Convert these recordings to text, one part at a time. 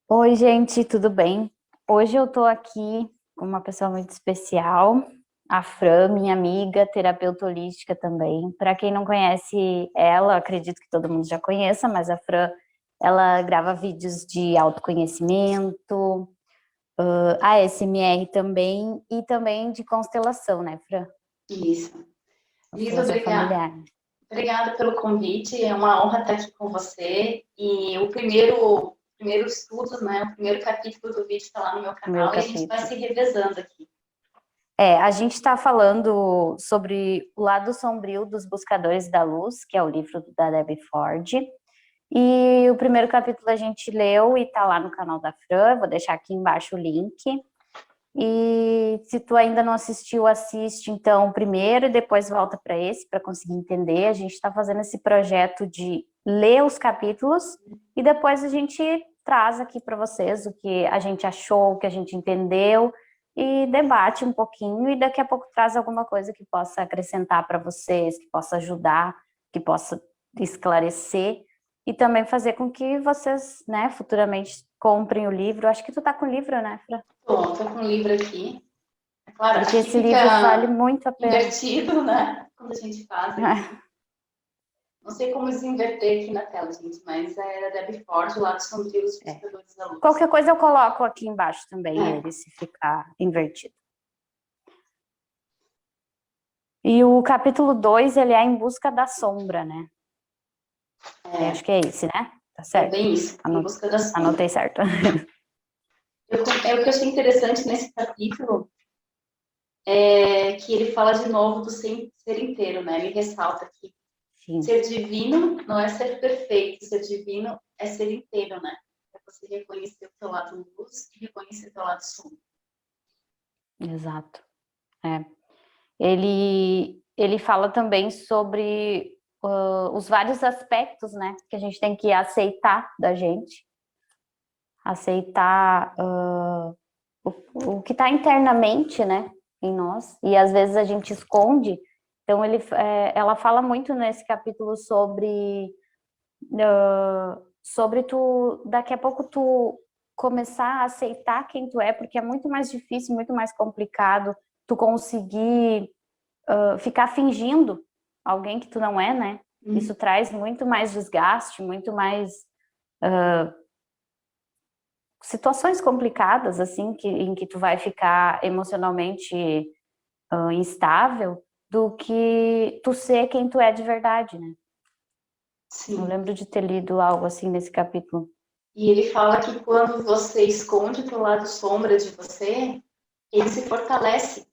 Oi, gente, tudo bem? Hoje eu tô aqui com uma pessoa muito especial, a Fran, minha amiga, terapeuta holística também. Para quem não conhece ela, acredito que todo mundo já conheça, mas a Fran, ela grava vídeos de autoconhecimento, ASMR também, e também de constelação, né, Fran? Isso. Liz, Constelação familiar. obrigada pelo convite. É uma honra estar aqui com você. E o primeiro estudo, né, o primeiro capítulo do vídeo está lá no meu Primeiro canal e a gente vai capítulo. se revezando aqui. A gente está falando sobre o lado sombrio dos Buscadores da Luz, que é o livro da Debbie Ford. E o primeiro capítulo a gente leu e está lá no canal da Fran, vou deixar aqui embaixo o link. E se tu ainda não assistiu, assiste então o primeiro e depois volta para esse, para conseguir entender. A gente está fazendo esse projeto de ler os capítulos e depois a gente traz aqui para vocês o que a gente achou, o que a gente entendeu e debate um pouquinho e daqui a pouco traz alguma coisa que possa acrescentar para vocês, que possa ajudar, que possa esclarecer e também fazer com que vocês, né, futuramente comprem o livro. Acho que tu tá com o livro, né, Fran? Estou com o livro aqui. É claro, Porque aqui esse livro vale fica muito a pena. invertido, né? Quando a gente faz aqui. Não sei como desinverter aqui na tela, gente, mas é da Debbie Ford, lá do Sombrio dos É. Buscadores da Luz. Qualquer coisa eu coloco aqui embaixo também, É, ele, se ficar invertido. E o capítulo 2 ele é Em Busca da Sombra, né? Acho que é esse, né? Tá é certo? bem isso, Em Busca da Sombra. Anotei certo. O que eu achei interessante nesse capítulo é que ele fala de novo do ser inteiro, né? Ele ressalta que Sim, ser divino não é ser perfeito, ser divino é ser inteiro, né? É você reconhecer o teu lado luz e reconhecer o teu lado sombra. exato. É. Ele fala também sobre os vários aspectos, né? Que a gente tem que aceitar da gente. Aceitar o que está internamente, né, em nós, e às vezes a gente esconde. Então ela fala muito nesse capítulo sobre tu, daqui a pouco tu começar a aceitar quem tu é, porque é muito mais difícil, muito mais complicado tu conseguir ficar fingindo alguém que tu não é, né? Isso traz muito mais desgaste, muito mais situações complicadas, assim, em que tu vai ficar emocionalmente instável, do que tu ser quem tu é de verdade, né? Eu Sim. lembro de ter lido algo assim nesse capítulo. E ele fala que quando você esconde o teu lado sombra de você, ele se fortalece,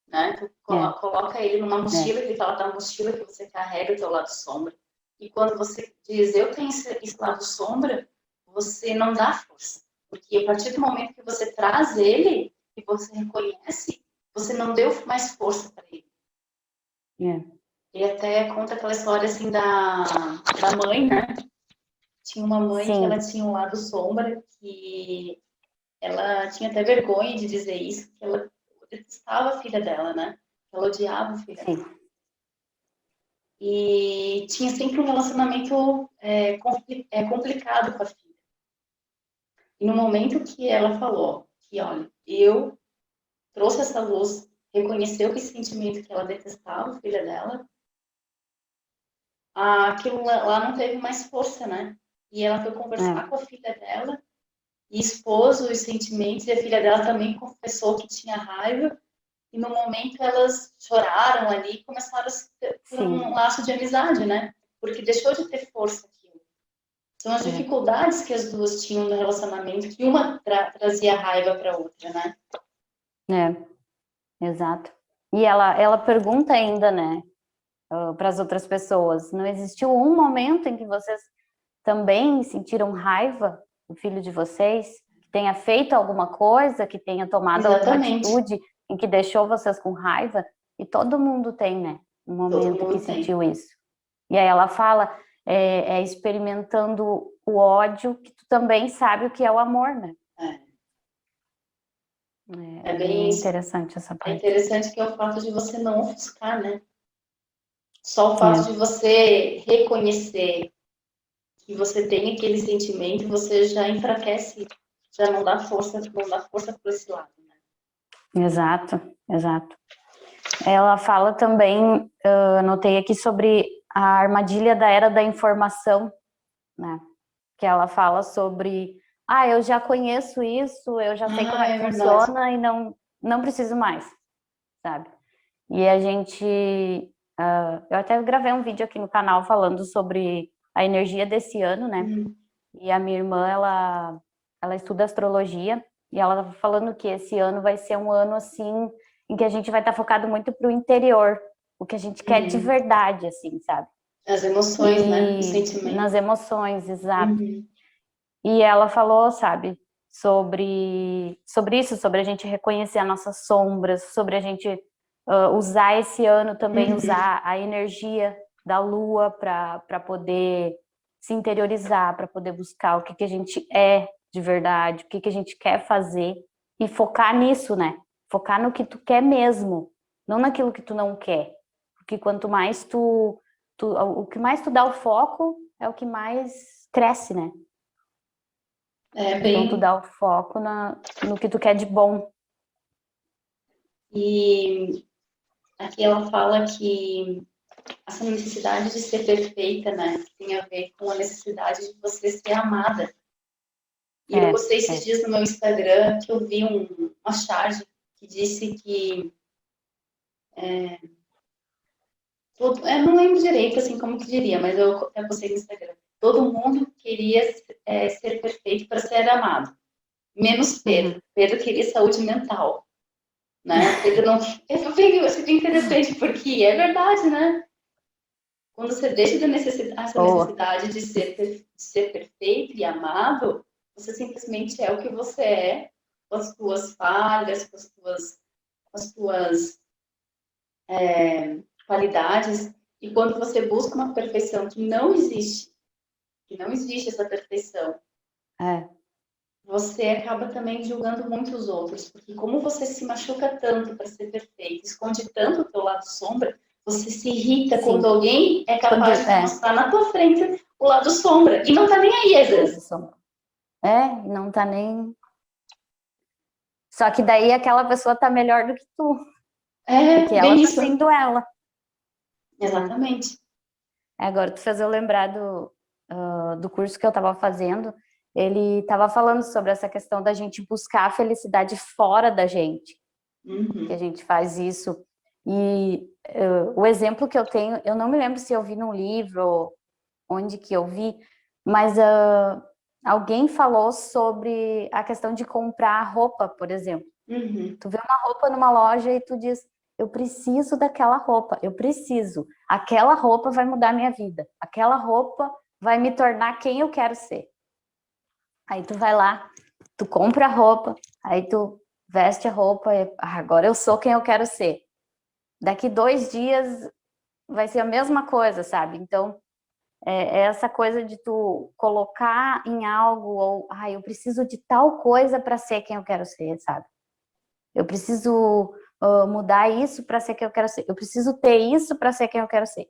né? Tu É, coloca ele numa é, mochila, ele fala da mochila que você carrega o teu lado sombra. E quando você diz, eu tenho esse lado sombra, você não dá força. Porque a partir do momento que você traz ele e você reconhece, você não deu mais força para ele. é. Ele até conta aquela história assim da mãe, né? Tinha uma mãe que ela Sim, tinha um lado sombra, que ela tinha até vergonha de dizer isso, que ela detestava a filha dela, né? Ela odiava a filha dela. sim, E tinha sempre um relacionamento complicado com a filha. E no momento que ela falou que, olha, eu trouxe essa luz, reconheceu esse sentimento que ela detestava a filha dela, aquilo lá não teve mais força, né? E ela foi conversar é, com a filha dela e expôs os sentimentos, e a filha dela também confessou que tinha raiva, e no momento elas choraram ali e começaram a ter um sim, laço de amizade, né? Porque deixou de ter força aquilo. São as é, dificuldades que as duas tinham no relacionamento, que uma trazia raiva para a outra, né? exato. E ela pergunta ainda, né, para as outras pessoas, não existiu um momento em que vocês também sentiram raiva do filho de vocês, que tenha feito alguma coisa, que tenha tomado alguma Exatamente. atitude em que deixou vocês com raiva? E todo mundo tem, né, um Todo momento que mundo tem. sentiu isso. E aí ela fala, experimentando o ódio, que tu também sabe o que é o amor, né? É, É é bem bem isso. interessante essa É parte. interessante que é o fato de você não ofuscar, né? Só o fato de É, você reconhecer que você tem aquele sentimento, você já enfraquece já não dá força por esse lado, né? Exato, exato. Ela fala também, anotei aqui sobre a armadilha da era da informação, né? Que ela fala sobre, eu já conheço isso, eu já sei como é que verdade. funciona e não preciso mais, sabe? E a gente, eu até gravei um vídeo aqui no canal falando sobre a energia desse ano, né? E a minha irmã, ela estuda astrologia e ela estava falando que esse ano vai ser um ano, assim, em que a gente vai estar focado muito para o interior, o que a gente quer de verdade, assim, sabe? As emoções, né? Os sentimentos. Nas emoções, exato. E ela falou, sabe, sobre isso, sobre a gente reconhecer as nossas sombras, sobre a gente usar esse ano também, usar a energia da lua para poder se interiorizar, para poder buscar o que a gente é de verdade, o que a gente quer fazer e focar nisso, né? Focar no que tu quer mesmo, não naquilo que tu não quer. Porque quanto mais o que mais tu dá o foco é o que mais cresce, né? Então tu dá o foco no que tu quer de bom. E aqui ela fala que essa necessidade de ser perfeita, né, tem a ver com a necessidade de você ser amada. E eu postei esses dias no meu Instagram que eu vi uma charge que disse que eu não lembro direito assim como que diria, mas eu postei no Instagram. Todo mundo queria ser perfeito para ser amado, menos Pedro. Pedro queria saúde mental, né? Pedro não. Eu achei bem interessante porque é verdade, né? Quando você deixa essa necessidade de ser perfeito e amado, você simplesmente é o que você é, com as tuas falhas, com as tuas qualidades. E quando você busca uma perfeição que não existe essa perfeição, você acaba também julgando muito os outros, porque como você se machuca tanto para ser perfeito, esconde tanto o teu lado sombra, você se irrita quando alguém é capaz de mostrar na tua frente o lado sombra, e não tá nem aí às vezes. Não tá nem... Só que daí aquela pessoa tá melhor do que tu. Porque ela tá sendo ela. Exatamente. Agora, tu fez eu lembrar do curso que eu tava fazendo, ele tava falando sobre essa questão da gente buscar a felicidade fora da gente. Que a gente faz isso. E o exemplo que eu tenho, eu não me lembro se eu vi num livro ou onde que eu vi, mas alguém falou sobre a questão de comprar roupa, por exemplo. Tu vê uma roupa numa loja e tu diz, eu preciso daquela roupa, eu preciso. Aquela roupa vai mudar a minha vida. Aquela roupa vai me tornar quem eu quero ser. Aí tu vai lá, tu compra a roupa, aí tu veste a roupa e agora eu sou quem eu quero ser. Daqui 2 dias vai ser a mesma coisa, sabe? Então, é essa coisa de tu colocar em algo, ou, eu preciso de tal coisa para ser quem eu quero ser, sabe? Eu preciso mudar isso para ser quem eu quero ser. Eu preciso ter isso para ser quem eu quero ser.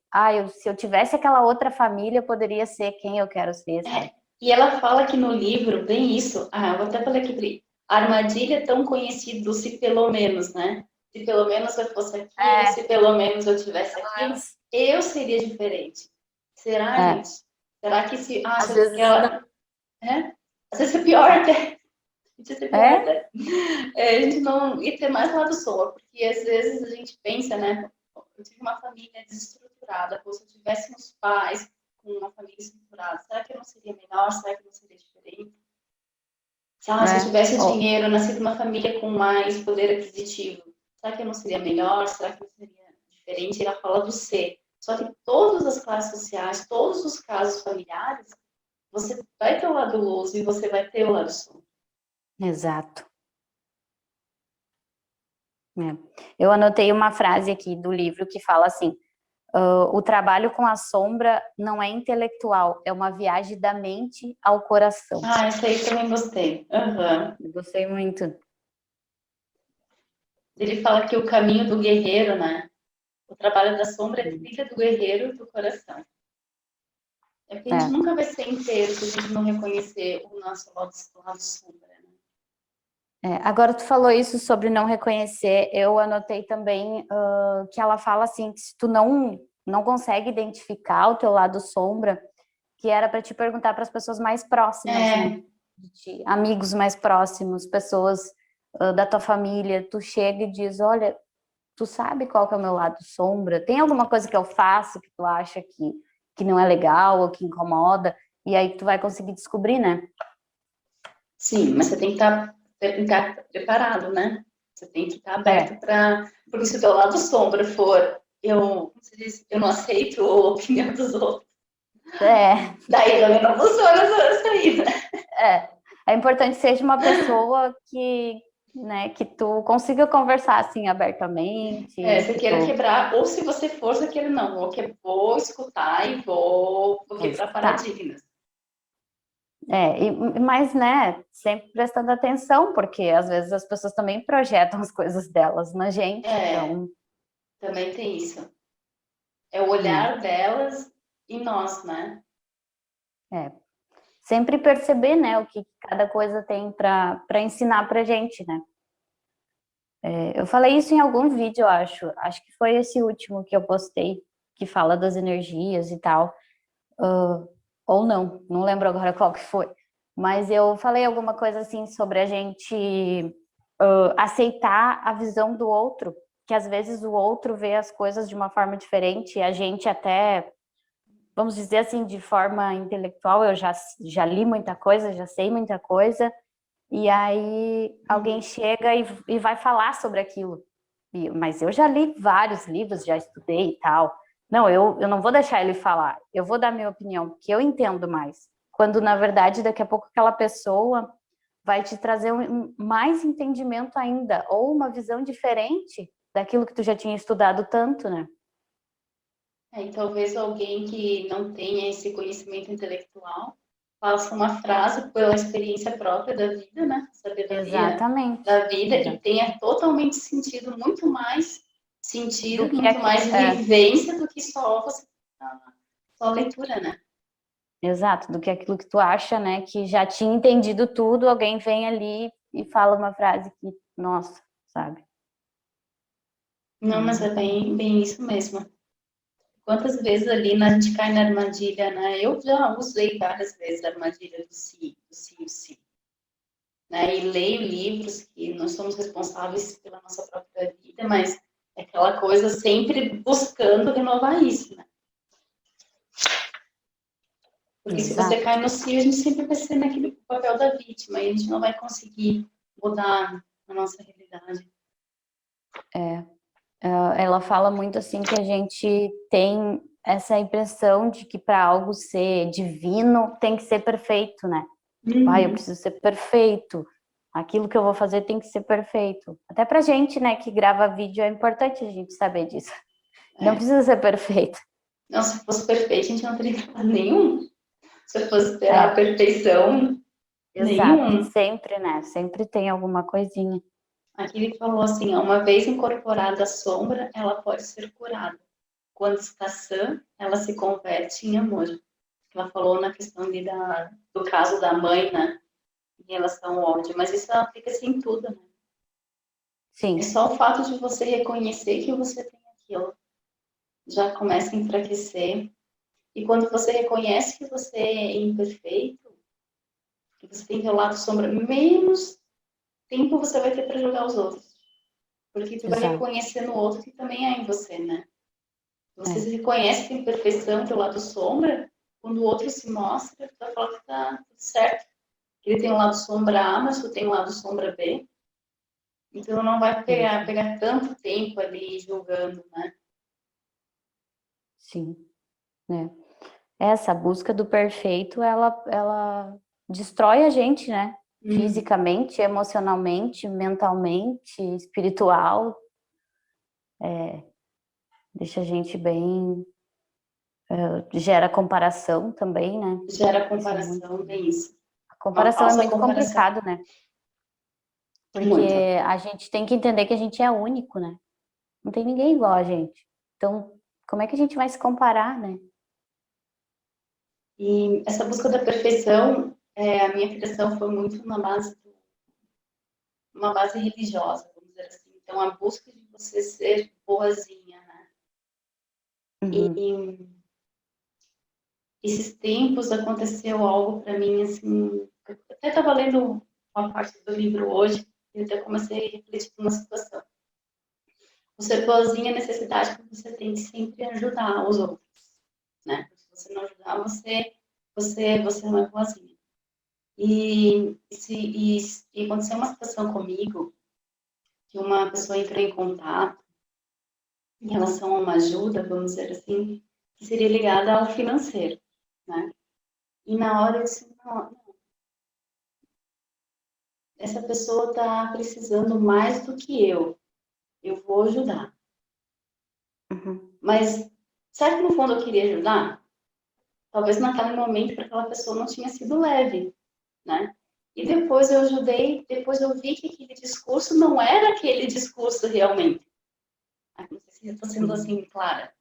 Se eu tivesse aquela outra família, eu poderia ser quem eu quero ser, sabe? E ela fala aqui no livro, bem isso, eu vou até falar aqui, a armadilha é tão conhecida do se pelo menos, né? Se pelo menos eu fosse aquilo, se pelo menos eu tivesse aquilo, eu seria diferente. Será, gente? Será que se... às vezes às vezes é pior até. A gente não ia ter mais lado sombra, porque às vezes a gente pensa, né? Eu tive uma família desestruturada, se eu tivesse uns pais com uma família estruturada, será que eu não seria melhor? Será que eu não seria diferente? Se eu tivesse dinheiro, nascido numa família com mais poder aquisitivo, será que eu não seria melhor? Será que eu não seria diferente? Ela fala do ser. Só que todas as classes sociais, todos os casos familiares, você vai ter o lado luz e você vai ter o lado sombra. Exato. Eu anotei uma frase aqui do livro que fala assim, o trabalho com a sombra não é intelectual, é uma viagem da mente ao coração. Isso aí também gostei. Eu gostei muito. Ele fala que o caminho do guerreiro, né? O trabalho da sombra é a trilha do guerreiro do coração. É porque a gente nunca vai ser inteiro se a gente não reconhecer o nosso lado sombra, né? Agora tu falou isso sobre não reconhecer, eu anotei também que ela fala assim, que se tu não consegue identificar o teu lado sombra, que era para te perguntar para as pessoas mais próximas, né? É, De ti, amigos mais próximos, pessoas da tua família, tu chega e diz, olha, tu sabe qual que é o meu lado sombra? Tem alguma coisa que eu faço que tu acha que não é legal ou que incomoda? E aí tu vai conseguir descobrir, né? sim, mas você tem que estar preparado, né? Você tem que estar aberto É, para. Porque se o teu lado sombra for como se diz, eu não aceito a opinião dos outros, é, daí também não funciona essa aí, né? é importante que seja uma pessoa né, que tu consiga conversar assim abertamente, Você que queira tu quebrar, ou se você for, você queira não, vou escutar e vou vai quebrar escutar. paradigmas. Mas, né, sempre prestando atenção, porque às vezes as pessoas também projetam as coisas delas na gente, É, então, também tem isso. É o né, olhar delas em nós, né? é, sempre perceber, né, o que cada coisa tem para ensinar pra gente, né. Eu falei isso em algum vídeo, eu acho que foi esse último que eu postei, que fala das energias e tal, ou não lembro agora qual que foi, mas eu falei alguma coisa assim sobre a gente aceitar a visão do outro, que às vezes o outro vê as coisas de uma forma diferente, e a gente até, vamos dizer assim, de forma intelectual, eu já li muita coisa, já sei muita coisa, e aí alguém chega e vai falar sobre aquilo. Mas eu já li vários livros, já estudei e tal. Não, eu não vou deixar ele falar, eu vou dar minha opinião, porque eu entendo mais. Quando, na verdade, daqui a pouco aquela pessoa vai te trazer mais entendimento ainda, ou uma visão diferente daquilo que tu já tinha estudado tanto, né? E talvez alguém que não tenha esse conhecimento intelectual faça uma frase pela experiência própria da vida, né? Sabedoria Exatamente. da vida e tenha totalmente sentido, muito mais Do sentido, que muito mais é, vivência do que só você só leitura, né? exato, do que aquilo que tu acha, né, que já tinha entendido tudo, alguém vem ali e fala uma frase que, nossa, sabe? Não, mas é bem isso mesmo. Quantas vezes ali a gente cai na armadilha, né? Eu já usei várias vezes a armadilha do si, né? E leio livros que nós somos responsáveis pela nossa própria vida, mas é aquela coisa sempre buscando renovar isso, né? Porque se você Exato. cai no si, a gente sempre vai ser naquele papel da vítima e a gente não vai conseguir mudar a nossa realidade. Ela fala muito assim que a gente tem essa impressão de que para algo ser divino tem que ser perfeito, né? Eu Uhum. preciso ser perfeito. Aquilo que eu vou fazer tem que ser perfeito. Até pra gente, né, que grava vídeo, é importante a gente saber disso. Não É. precisa ser perfeito. Não, se fosse perfeito, a gente não teria trabalho nenhum. Se eu fosse esperar a É, perfeição, exato. nenhum. Sempre, né? Sempre tem alguma coisinha. Aqui ele falou assim, ó, uma vez incorporada a sombra, ela pode ser curada. Quando está sã, ela se converte em amor. Ela falou na questão do caso da mãe, né, em relação ao ódio, mas isso aplica-se em tudo, né? É Sim, só o fato de você reconhecer que você tem aquilo, já começa a enfraquecer. E quando você reconhece que você é imperfeito, que você tem teu lado sombra, menos tempo você vai ter para julgar os outros. Porque tu vai exato. reconhecer no outro que também é em você, né? Você É, se reconhece a imperfeição, teu lado sombra, quando o outro se mostra, tu vai falar que tá tudo certo. Ele tem um lado sombra A, mas tu tem um lado sombra B. Então não vai isso. pegar tanto tempo ali julgando, né? Sim, né? Essa busca do perfeito, ela destrói a gente, né? Uhum. Fisicamente, emocionalmente, mentalmente, espiritual, deixa a gente bem, gera comparação também, né? Gera Isso é muito. comparação, bem isso. A Uma comparação é falsa muito comparação. complicado, né? Porque Muita. a gente tem que entender que a gente é único, né? Não tem ninguém igual a gente. Então, como é que a gente vai se comparar, né? E essa busca da perfeição, a minha criação foi muito na base uma base religiosa, vamos dizer assim. Então, a busca de você ser boazinha, né? E esses tempos aconteceu algo para mim, assim, eu até estava lendo uma parte do livro hoje, e até comecei a refletir numa situação. O ser boazinha é a necessidade que você tem de sempre ajudar os outros, né? Se você não ajudar, você não é boazinha. E aconteceu uma situação comigo, que uma pessoa entrou em contato em relação a uma ajuda, vamos dizer assim, que seria ligada ao financeiro, né? E na hora eu disse, não, essa pessoa está precisando mais do que eu vou ajudar. Mas, será que no fundo eu queria ajudar? Talvez naquele momento para aquela pessoa não tinha sido leve, né? E depois eu ajudei, depois eu vi que aquele discurso não era aquele discurso realmente. Não sei se eu estou sendo assim clara.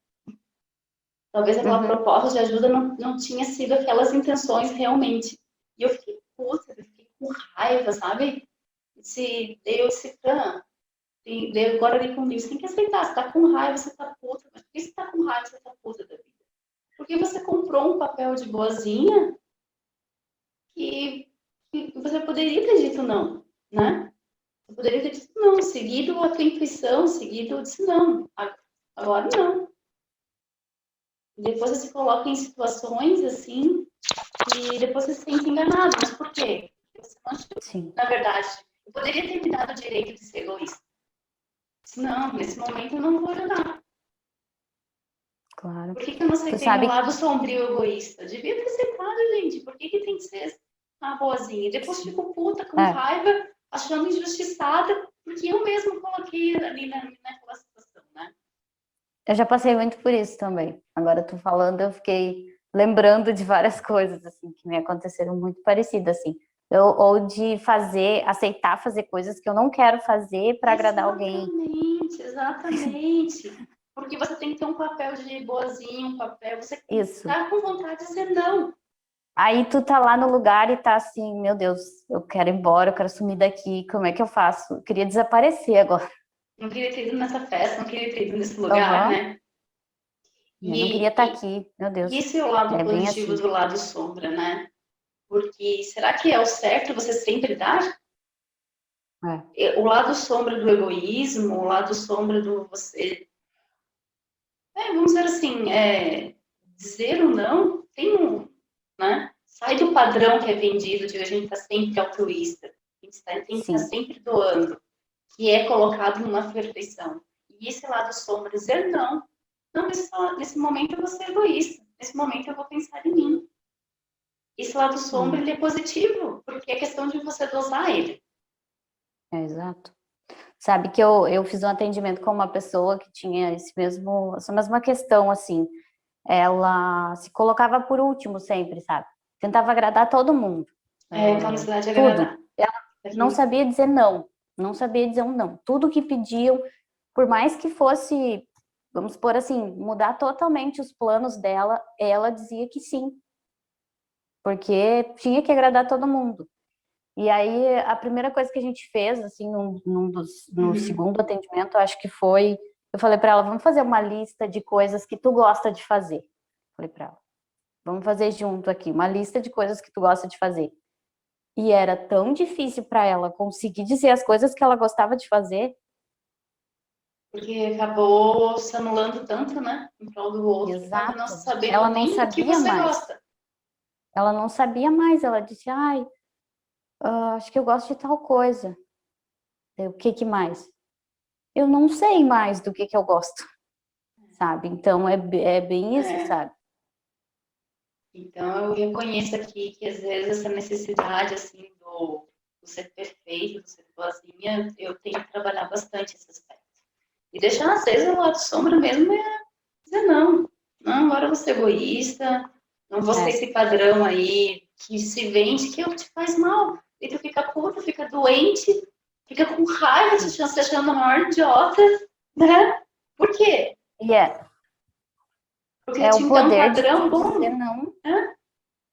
Talvez aquela proposta de ajuda não tinha sido aquelas intenções realmente. E eu fiquei puta, eu fiquei com raiva, sabe? Agora ali comigo, você tem que aceitar, você tá com raiva, você tá puta, mas por que você tá com raiva, você tá puta da vida? Porque você comprou um papel de boazinha que você poderia ter dito não, né? Você poderia ter dito não, seguido a tua intuição, seguido, disse não, agora não. E depois você se coloca em situações assim, e depois você se sente enganado, mas por quê? Porque você não achou. Sim. Na verdade, eu poderia ter me dado o direito de ser egoísta. Não, nesse momento eu não vou ajudar. Claro. Por que eu não aceitei meu lado sombrio egoísta? Devia ter aceitado, gente. Por que tem que ser uma boazinha? E depois fico puta, com raiva, achando injustiçada, porque eu mesma coloquei ali naquela situação, né? Eu já passei muito por isso também. Agora tu falando, eu fiquei lembrando de várias coisas assim que me aconteceram muito parecidas assim. Ou de aceitar fazer coisas que eu não quero fazer para agradar alguém. Exatamente. Porque você tem que ter um papel de boazinha, um papel, você Isso. tá com vontade de dizer não. Aí tu tá lá no lugar e tá assim, meu Deus, eu quero ir embora, eu quero sumir daqui, como é que eu faço? Eu queria desaparecer agora. Não queria ter ido nessa festa, não queria ter ido nesse lugar, né? Eu não queria estar aqui, meu Deus. E esse é o lado positivo assim. do lado sombra, né? Porque será que é o certo você sempre dar? O lado sombra do egoísmo, o lado sombra do você... vamos dizer assim, dizer o não, né? Sai do padrão que é vendido de a gente estar sempre altruísta, a gente tem que estar sempre doando, que é colocado numa perfeição. E esse lado sombra, dizer não, nesse momento eu vou ser egoísta, nesse momento eu vou pensar em mim. Esse lado sombra, ele é positivo, porque é questão de você dosar ele. Exato. Sabe que eu fiz um atendimento com uma pessoa que tinha essa mesma questão, assim. Ela se colocava por último sempre, sabe? Tentava agradar todo mundo. Aquela necessidade de agradar. Ela não sabia dizer não. Não sabia dizer um não. Tudo que pediam, por mais que fosse, vamos supor assim, mudar totalmente os planos dela, ela dizia que sim. Porque tinha que agradar todo mundo. E aí, a primeira coisa que a gente fez, assim, no segundo atendimento, acho que foi... Eu falei para ela, vamos fazer uma lista de coisas que tu gosta de fazer. Falei para ela, vamos fazer junto aqui, uma lista de coisas que tu gosta de fazer. E era tão difícil para ela conseguir dizer as coisas que ela gostava de fazer. Porque acabou se anulando tanto, né? Em prol do outro. Exato. Não sabendo Ela não nem o que sabia você mais. gosta. Ela não sabia mais. Ela disse, acho que eu gosto de tal coisa. O que mais? Eu não sei mais do que eu gosto, sabe? Então, é bem isso, sabe? Então, eu reconheço aqui que, às vezes, essa necessidade, assim, do ser perfeito, do ser boazinha, eu tenho que trabalhar bastante esse aspecto. E deixar, às vezes, o lado sombra mesmo é dizer não. Não, agora eu vou ser egoísta, não vou ser esse padrão aí que se vende, que é o que te faz mal. E tu fica puta, fica doente, fica com raiva, se achando a maior idiota, né? Por quê? Porque É o poder de padrão tu dizer não.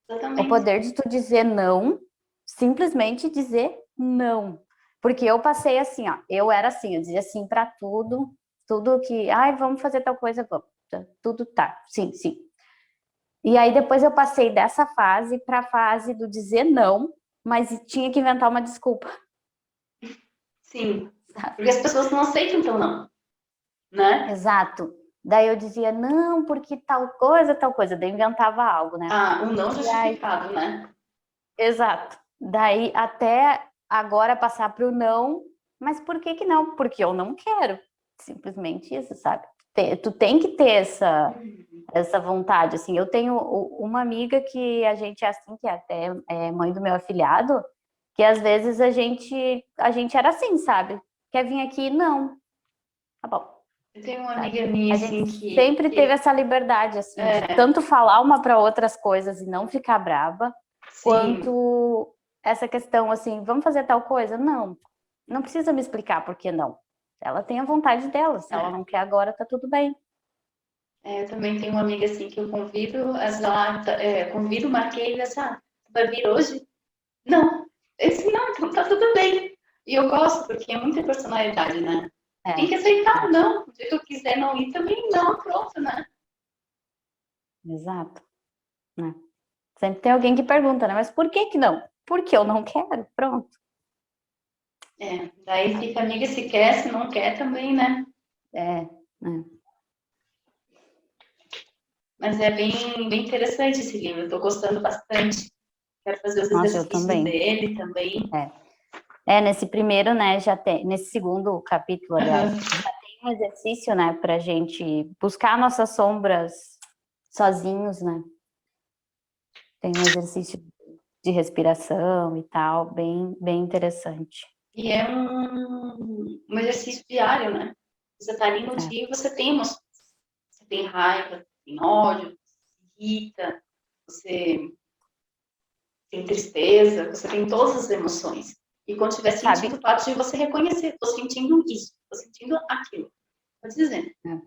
Exatamente. O poder de tu dizer não, simplesmente dizer não. Porque eu passei assim, ó, eu era assim, eu dizia sim para tudo, tudo que, ai, vamos fazer tal coisa, vamos, tudo tá, sim, sim. E aí depois eu passei dessa fase para a fase do dizer não, mas tinha que inventar uma desculpa, Sim. sabe? Porque as pessoas não aceitam então não, né? Exato. Daí eu dizia não, porque tal coisa, daí eu inventava algo, né? Ah, um não E aí, justificado, né? exato. Daí até agora passar para o não, mas por que que não? Porque eu não quero. Simplesmente isso, sabe? Tu tem que ter essa vontade, assim. Eu tenho uma amiga que a gente é assim, que é até mãe do meu afilhado, que às vezes a gente era assim, sabe? Quer vir aqui? Não. Tá bom, Eu tenho uma sabe? amiga minha A gente assim sempre teve essa liberdade, assim, de tanto falar uma para outras coisas e não ficar braba, sim, quanto essa questão, assim, vamos fazer tal coisa? Não, não precisa me explicar por que não. Ela tem a vontade dela, se ela é. não quer agora, tá tudo bem. Eu também tenho uma amiga assim que eu convido, convido, marquei essa, vai vir hoje? Não. Eu disse, não, então tá tudo bem. E eu gosto, porque é muita personalidade, né? Tem É, que aceitar, é, não. O dia que eu quiser não ir também, não, pronto, né? exato, né? Sempre tem alguém que pergunta, né? Mas por que que não? Porque eu não quero, pronto. Daí fica amiga se quer, se não quer também, né? É, Mas é bem interessante esse livro, eu tô gostando bastante. Quero fazer os nossa, eu exercícios também. dele também. É. Nesse primeiro, né, já tem, nesse segundo capítulo, aliás, Aham. já tem um exercício, né, pra gente buscar nossas sombras sozinhos, né? Tem um exercício de respiração e tal, bem interessante. E é um exercício diário, né? Você tá ali no É, dia e você tem emoções. Você tem raiva, você tem ódio, você se irrita, você tem tristeza, você tem todas as emoções. E quando estiver sentindo, sabe? o fato de você reconhecer, estou sentindo isso, estou sentindo aquilo. Pode dizer. É.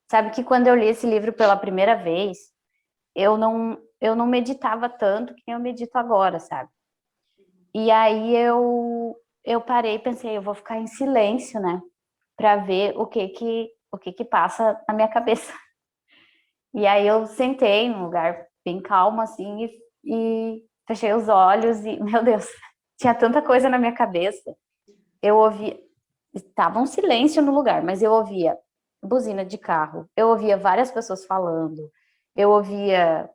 Sabe que quando eu li esse livro pela primeira vez, eu não meditava tanto que eu medito agora, sabe? E aí eu parei e pensei, eu vou ficar em silêncio, né? Para ver o que que passa na minha cabeça. E aí eu sentei num lugar bem calmo assim e fechei os olhos e, meu Deus, tinha tanta coisa na minha cabeça. Eu ouvia, estava um silêncio no lugar, mas eu ouvia buzina de carro, eu ouvia várias pessoas falando, eu ouvia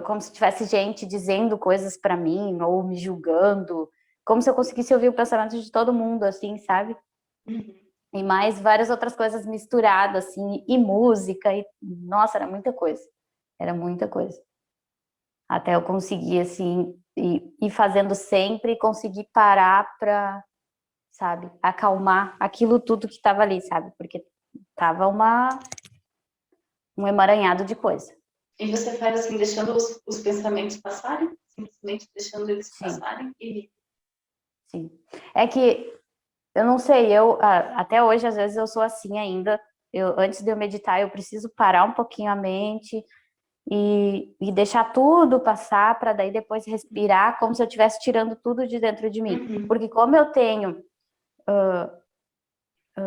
como se tivesse gente dizendo coisas para mim ou me julgando, como se eu conseguisse ouvir o pensamento de todo mundo, assim, sabe? Uhum. E mais várias outras coisas misturadas, assim, e música, e nossa, era muita coisa. Era muita coisa. Até eu conseguir, assim, ir fazendo sempre e conseguir parar para, sabe, acalmar aquilo tudo que estava ali, sabe? Porque tava um emaranhado de coisa. E você faz assim, deixando os pensamentos passarem, simplesmente deixando eles Sim, passarem e sim. É que eu não sei, até hoje às vezes eu sou assim ainda. Antes de eu meditar, eu preciso parar um pouquinho a mente e deixar tudo passar para daí depois respirar como se eu estivesse tirando tudo de dentro de mim. uhum. Porque como eu tenho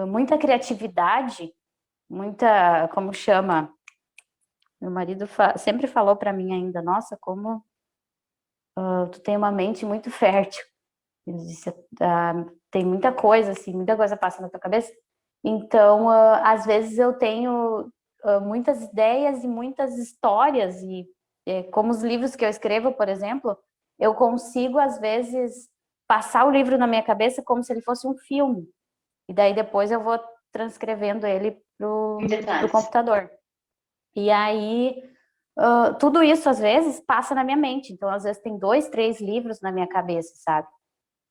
muita criatividade, muita, como chama, meu marido sempre falou para mim ainda, nossa, como tu tem uma mente muito fértil. Ele disse, tem muita coisa, assim, muita coisa passa na tua cabeça. Então, às vezes eu tenho muitas ideias e muitas histórias, e como os livros que eu escrevo, por exemplo, eu consigo, às vezes, passar o livro na minha cabeça como se ele fosse um filme. E daí depois eu vou transcrevendo ele Em pro detalhes. computador. E aí, tudo isso, às vezes, passa na minha mente. Então, às vezes, tem 2, 3 livros na minha cabeça, sabe?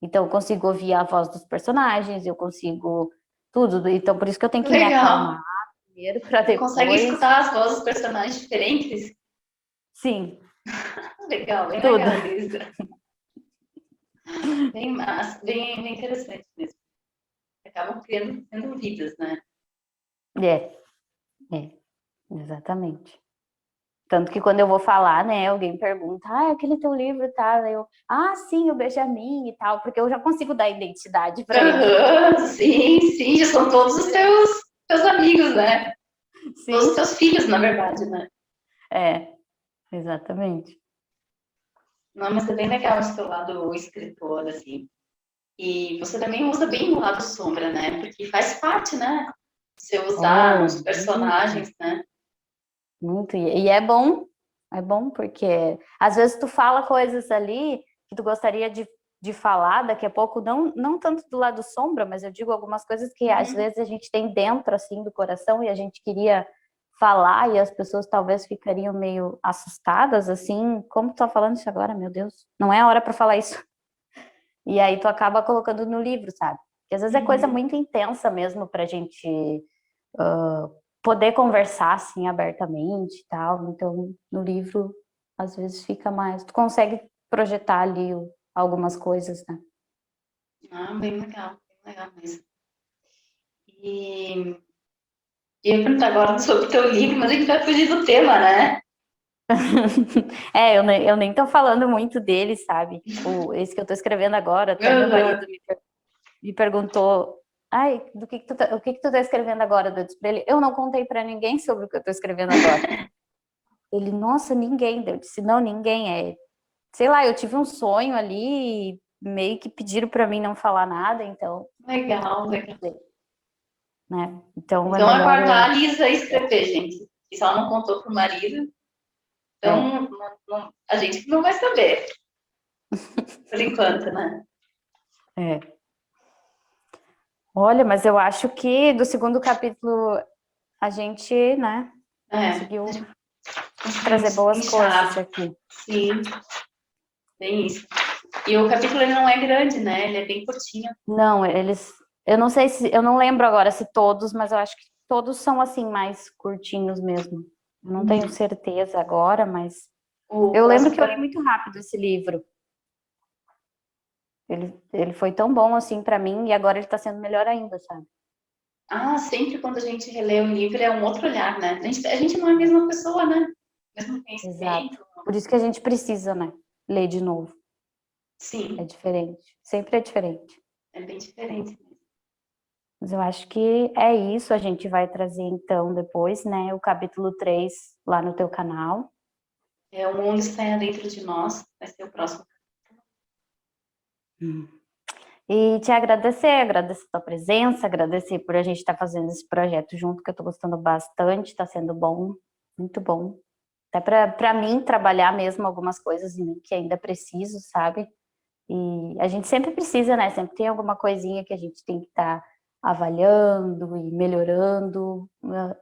Então, eu consigo ouvir a voz dos personagens, eu consigo tudo. Então, por isso que eu tenho que me Legal. acalmar primeiro para Você consegue depois. escutar as vozes dos personagens diferentes? Sim, Legal, bem tudo. legal, Lisa. Bem massa, bem interessante mesmo. Acabam tendo vidas, né? É, é, exatamente. Tanto que quando eu vou falar, né, alguém pergunta, aquele teu livro e tal, eu, sim, o Benjamin e tal, porque eu já consigo dar identidade para ele. Sim, sim, já são todos os teus amigos, né? Sim. Todos os teus filhos, na verdade, né? Exatamente. Não, mas é bem legal esse teu lado escritor, assim. E você também usa bem o lado sombra, né? Porque faz parte, né? Você usar os personagens, né? Muito. E é bom porque às vezes tu fala coisas ali que tu gostaria de falar daqui a pouco, não tanto do lado sombra, mas eu digo algumas coisas que às vezes a gente tem dentro, assim, do coração e a gente queria falar e as pessoas talvez ficariam meio assustadas, assim, como tu tá falando isso agora, meu Deus, não é a hora para falar isso. E aí tu acaba colocando no livro, sabe? Porque às vezes é coisa muito intensa mesmo pra gente poder conversar assim abertamente e tal. Então, no livro, às vezes fica mais. Tu consegue projetar ali algumas coisas, né? Bem legal mesmo. E eu ia perguntar agora sobre o teu livro, mas a gente vai fugir do tema, né? Eu nem tô falando muito dele, sabe? Esse que eu tô escrevendo agora, até meu marido me perguntou, do o que tu tá escrevendo agora? Eu disse pra ele, eu não contei pra ninguém sobre o que eu tô escrevendo agora. Ele, nossa, ninguém. Eu disse, não, ninguém. Sei lá, eu tive um sonho ali, e meio que pediram pra mim não falar nada, então, Legal. né? Então é Então, melhor aguardar a Lisa escrever, gente. E se ela não contou pro marido, então a gente não vai saber. Por enquanto, né? Olha, mas eu acho que do segundo capítulo a gente, né, conseguiu trazer boas coisas aqui. Sim, bem isso. E o capítulo ele não é grande, né? Ele é bem curtinho. Não, eu não sei se, eu não lembro agora se todos, mas eu acho que todos são assim mais curtinhos mesmo. Eu não tenho certeza agora, mas eu lembro que eu li muito rápido esse livro. Ele foi tão bom assim pra mim e agora ele tá sendo melhor ainda, sabe? Sempre quando a gente relê o livro é um outro olhar, né? A gente não é a mesma pessoa, né? Mesmo conhecimento. Exato. Por isso que a gente precisa, né, ler de novo. Sim. É diferente. Sempre é diferente. É bem diferente. Mas eu acho que é isso. A gente vai trazer então depois, né, o capítulo 3 lá no teu canal. O mundo está dentro de nós. Vai ser o próximo. E te agradecer a tua presença, agradecer por a gente estar fazendo esse projeto junto, que eu estou gostando bastante, está sendo bom, muito bom. Até para mim trabalhar mesmo algumas coisas em mim que ainda preciso, sabe? E a gente sempre precisa, né? Sempre tem alguma coisinha que a gente tem que estar avaliando e melhorando,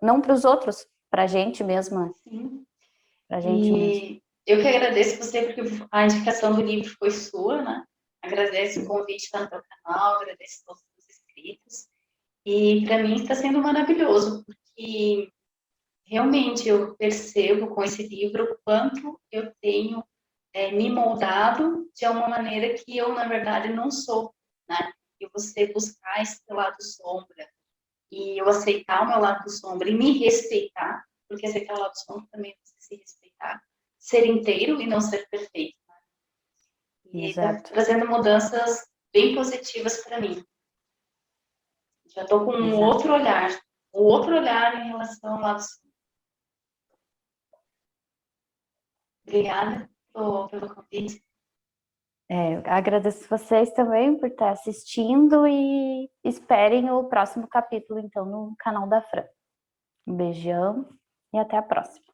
não para os outros, para a gente mesma. Sim. Pra gente mesmo. E eu que agradeço você, porque a indicação do livro foi sua, né? Agradeço o convite de estar no teu canal, agradeço todos os inscritos. E para mim está sendo maravilhoso, porque realmente eu percebo com esse livro o quanto eu tenho me moldado de uma maneira que eu, na verdade, não sou, né? E você buscar esse lado sombra, e eu aceitar o meu lado sombra e me respeitar, porque aceitar o lado sombra também é você se respeitar, ser inteiro e não ser perfeito. Né? E está trazendo mudanças bem positivas para mim. Já estou com um outro olhar em relação ao lado sombra. Obrigada pelo convite. Agradeço vocês também por estar assistindo e esperem o próximo capítulo, então, no canal da Fran. Um beijão e até a próxima.